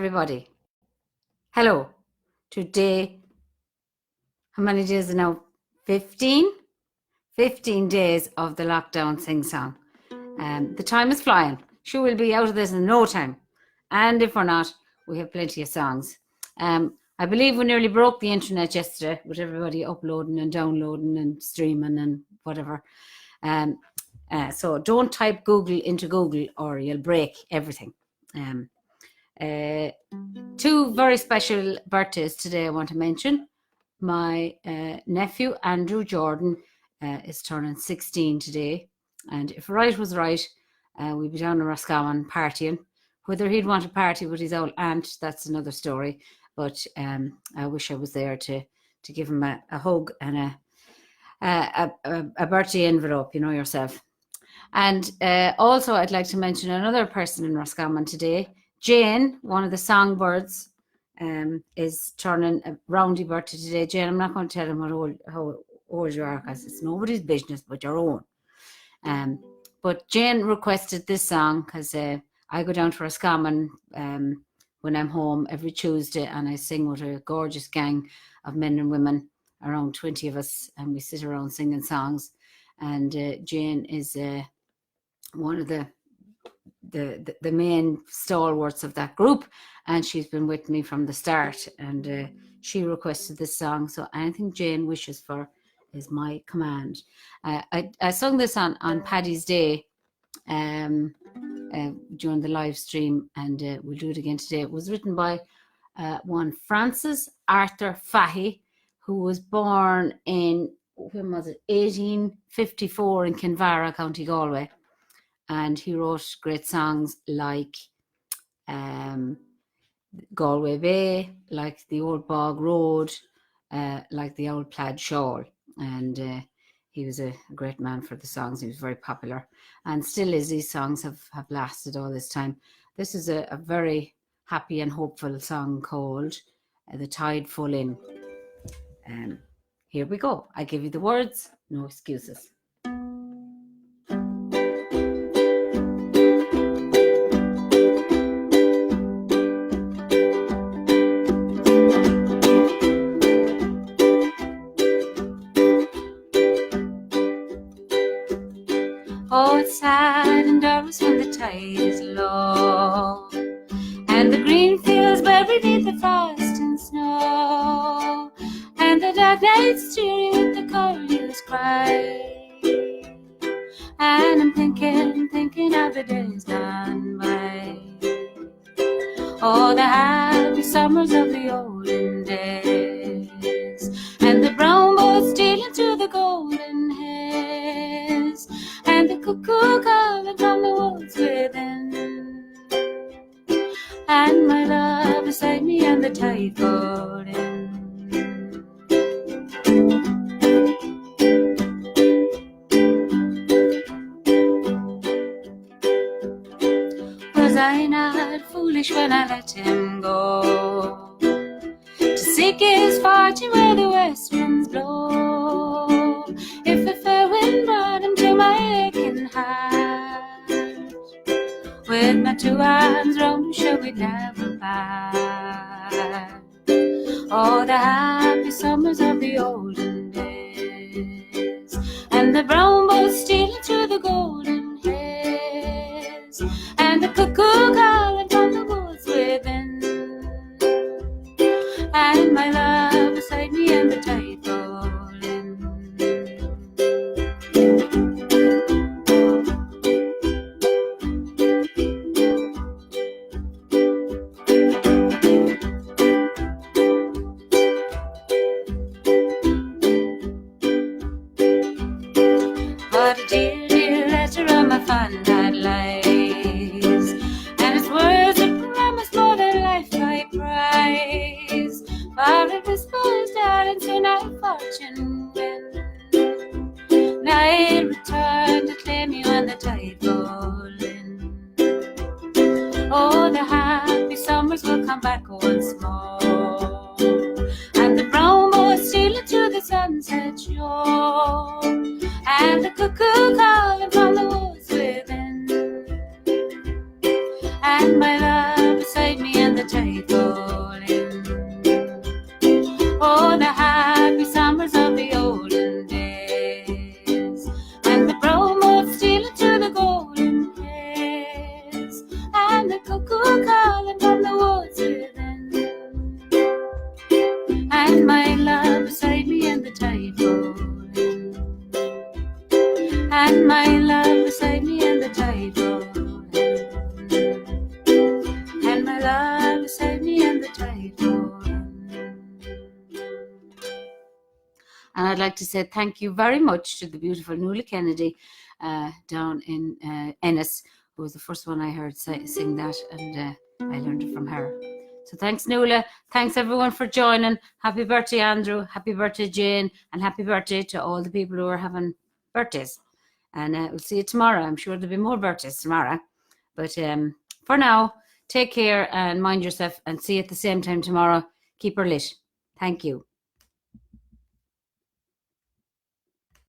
everybody. Hello. Today, how many days are now? 15? 15 days of the lockdown Singsong. The time is flying. Sure, we'll be out of this in no time. And if we're not, we have plenty of songs. I believe we nearly broke the internet yesterday with everybody uploading and downloading and streaming and whatever. So don't type Google into Google or you'll break everything. Two very special birthdays today I want to mention. My nephew, Andrew Jordan, is turning 16 today. And if right was right, we'd be down in Roscommon partying. Whether he'd want to party with his old aunt, that's another story. But I wish I was there to give him a hug and a birthday envelope, you know yourself. And also I'd like to mention another person in Roscommon today. Jane, one of the Songbirds, is turning a roundy birthday today. Jane, I'm not going to tell him how old you are because it's nobody's business but your own. But Jane requested this song because I go down to Roscommon when I'm home every Tuesday and I sing with a gorgeous gang of men and women, around 20 of us, and we sit around singing songs. And Jane is one of the main stalwarts of that group, and she's been with me from the start, and she requested this song, so anything Jane wishes for is my command. I sung this on Paddy's Day during the live stream, and we'll do it again today. It was written by one Francis Arthur Fahy, who was born in, when was it, 1854 in Kinvara, County Galway. And he wrote great songs like Galway Bay, like The Old Bog Road, like The Old Plaid Shawl. And he was a great man for the songs. He was very popular and still is. These songs have lasted all this time. This is a very happy and hopeful song called The Tide Full In. Here we go. I give you the words, no excuses. Oh, it's sad and dark when the tide is low, and the green fields buried beneath the frost and snow, and the dark nights dreary with the curlews cry. And I'm thinking of the days gone by. Oh, the happy summers of the olden days, and the brown boats stealing through the golden haze, and the cuckoo calling from the woods within, and my love beside me and the tide falling. 'Was I not foolish when I let him go to seek his fortune where the west winds blow? If a fair wind brought him to my aching heart, with my two arms round him, sure we'd never part. Oh, the happy summers of the olden days, and the brown boats stealing through the golden haze, and the cuckoo calling from the woods within, and my love beside me and the tide falling. What a dear, dear letter of my fond heart lies, and its words that promise more than life I prize. For it whispers, darling, soon our fortune win. Now I'll return to claim you and the tide falling. Oh, the happy summers will come back once more, and the brown boats stealing through the sunset shore, and the cuckoo calling from the woods within, and my love beside me and the tide beside me and the tide go on. And I'd like to say thank you very much to the beautiful Nuala Kennedy down in Ennis, who was the first one I heard sing that, and I learned it from her. So thanks, Nuala. Thanks, everyone, for joining. Happy birthday, Andrew. Happy birthday, Jane. And happy birthday to all the people who are having birthdays. And we'll see you tomorrow. I'm sure there'll be more birthdays tomorrow. But for now, take care and mind yourself, and see you at the same time tomorrow. Keep her lit. Thank you.